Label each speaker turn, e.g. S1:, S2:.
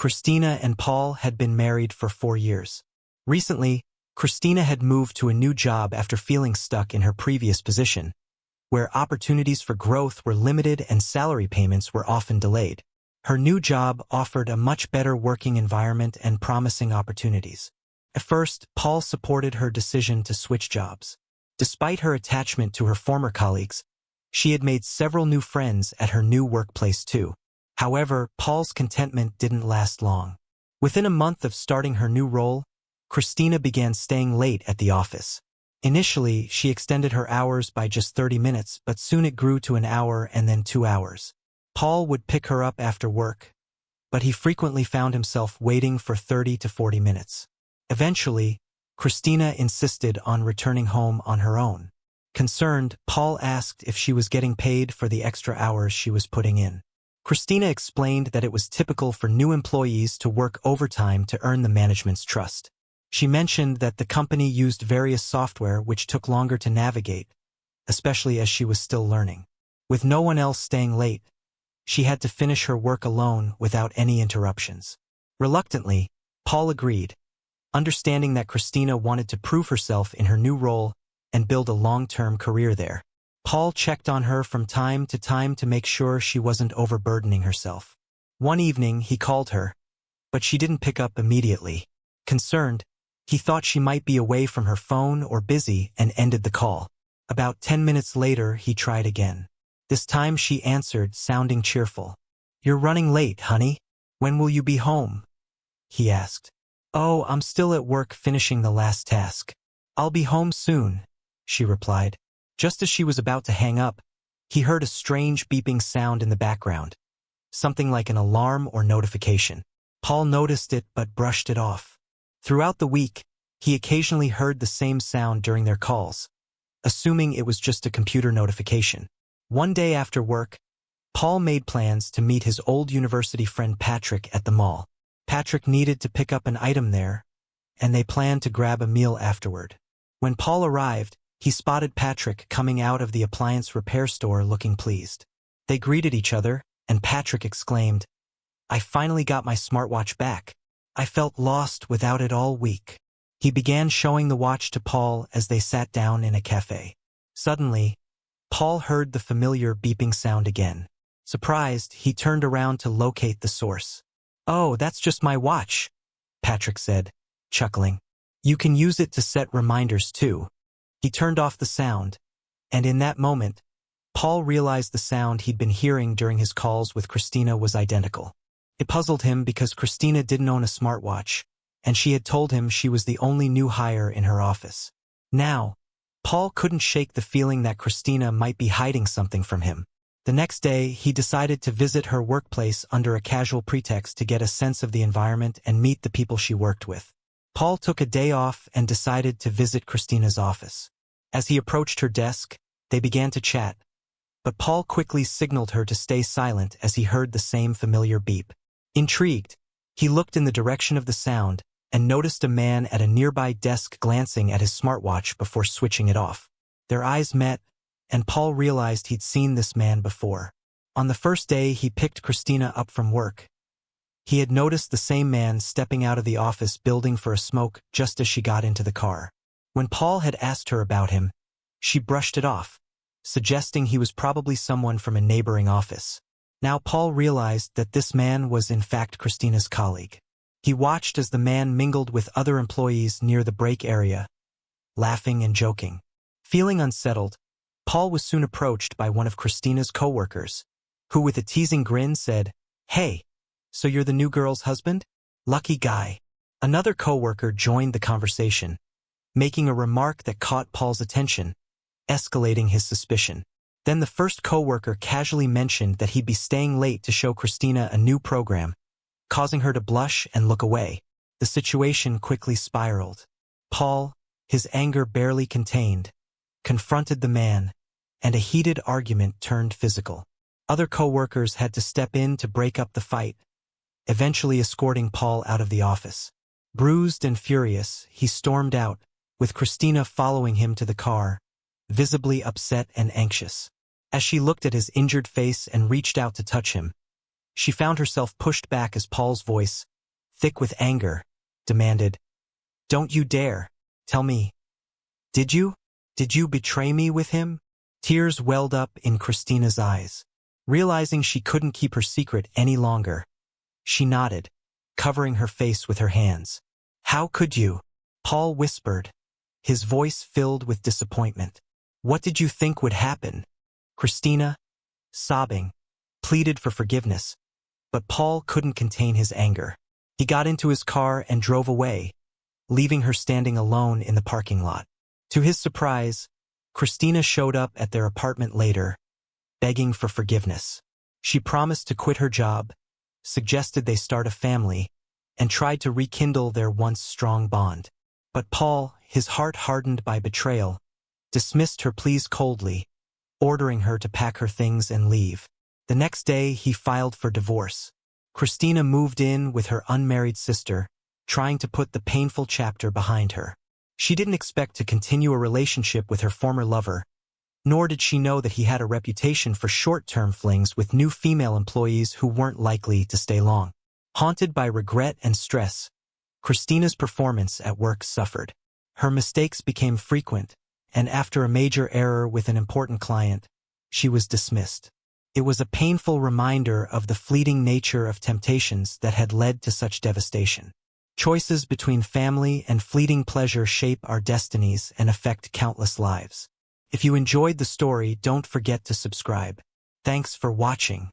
S1: Christina and Paul had been married for 4 years. Recently, Christina had moved to a new job after feeling stuck in her previous position, where opportunities for growth were limited and salary payments were often delayed. Her new job offered a much better working environment and promising opportunities. At first, Paul supported her decision to switch jobs. Despite her attachment to her former colleagues, she had made several new friends at her new workplace too. However, Paul's contentment didn't last long. Within a month of starting her new role, Christina began staying late at the office. Initially, she extended her hours by just 30 minutes, but soon it grew to an hour and then 2 hours. Paul would pick her up after work, but he frequently found himself waiting for 30 to 40 minutes. Eventually, Christina insisted on returning home on her own. Concerned, Paul asked if she was getting paid for the extra hours she was putting in. Christina explained that it was typical for new employees to work overtime to earn the management's trust. She mentioned that the company used various software which took longer to navigate, especially as she was still learning. With no one else staying late, she had to finish her work alone without any interruptions. Reluctantly, Paul agreed, understanding that Christina wanted to prove herself in her new role and build a long-term career there. Paul checked on her from time to make sure she wasn't overburdening herself. One evening, he called her, but she didn't pick up immediately. Concerned, he thought she might be away from her phone or busy and ended the call. About 10 minutes later, he tried again. This time she answered, sounding cheerful. "You're running late, honey. When will you be home?" he asked. "Oh, I'm still at work finishing the last task. I'll be home soon," she replied. Just as she was about to hang up, he heard a strange beeping sound in the background, something like an alarm or notification. Paul noticed it but brushed it off. Throughout the week, he occasionally heard the same sound during their calls, assuming it was just a computer notification. One day after work, Paul made plans to meet his old university friend Patrick at the mall. Patrick needed to pick up an item there, and they planned to grab a meal afterward. When Paul arrived, he spotted Patrick coming out of the appliance repair store looking pleased. They greeted each other, and Patrick exclaimed, "I finally got my smartwatch back. I felt lost without it all week." He began showing the watch to Paul as they sat down in a cafe. Suddenly, Paul heard the familiar beeping sound again. Surprised, he turned around to locate the source. "Oh, that's just my watch," Patrick said, chuckling. "You can use it to set reminders too." He turned off the sound, and in that moment, Paul realized the sound he'd been hearing during his calls with Christina was identical. It puzzled him because Christina didn't own a smartwatch, and she had told him she was the only new hire in her office. Now, Paul couldn't shake the feeling that Christina might be hiding something from him. The next day, he decided to visit her workplace under a casual pretext to get a sense of the environment and meet the people she worked with. Paul took a day off and decided to visit Christina's office. As he approached her desk, they began to chat, but Paul quickly signaled her to stay silent as he heard the same familiar beep. Intrigued, he looked in the direction of the sound and noticed a man at a nearby desk glancing at his smartwatch before switching it off. Their eyes met, and Paul realized he'd seen this man before. On the first day he picked Christina up from work, he had noticed the same man stepping out of the office building for a smoke just as she got into the car. When Paul had asked her about him, she brushed it off, suggesting he was probably someone from a neighboring office. Now Paul realized that this man was in fact Christina's colleague. He watched as the man mingled with other employees near the break area, laughing and joking. Feeling unsettled, Paul was soon approached by one of Christina's coworkers, who with a teasing grin said, "Hey, so you're the new girl's husband? Lucky guy." Another coworker joined the conversation, making a remark that caught Paul's attention, escalating his suspicion. Then the first coworker casually mentioned that he'd be staying late to show Christina a new program, causing her to blush and look away. The situation quickly spiraled. Paul, his anger barely contained, confronted the man, and a heated argument turned physical. Other coworkers had to step in to break up the fight, eventually escorting Paul out of the office. Bruised and furious, he stormed out, with Christina following him to the car, visibly upset and anxious. As she looked at his injured face and reached out to touch him, she found herself pushed back as Paul's voice, thick with anger, demanded, "Don't you dare. Tell me. Did you? Did you betray me with him?" Tears welled up in Christina's eyes. Realizing she couldn't keep her secret any longer, she nodded, covering her face with her hands. "How could you?" Paul whispered, his voice filled with disappointment. "What did you think would happen?" Christina, sobbing, pleaded for forgiveness, but Paul couldn't contain his anger. He got into his car and drove away, leaving her standing alone in the parking lot. To his surprise, Christina showed up at their apartment later, begging for forgiveness. She promised to quit her job, suggested they start a family, and tried to rekindle their once strong bond. But Paul, his heart hardened by betrayal, dismissed her pleas coldly, ordering her to pack her things and leave. The next day, he filed for divorce. Christina moved in with her unmarried sister, trying to put the painful chapter behind her. She didn't expect to continue a relationship with her former lover, nor did she know that he had a reputation for short-term flings with new female employees who weren't likely to stay long. Haunted by regret and stress, Christina's performance at work suffered. Her mistakes became frequent, and after a major error with an important client, she was dismissed. It was a painful reminder of the fleeting nature of temptations that had led to such devastation. Choices between family and fleeting pleasure shape our destinies and affect countless lives. If you enjoyed the story, don't forget to subscribe. Thanks for watching.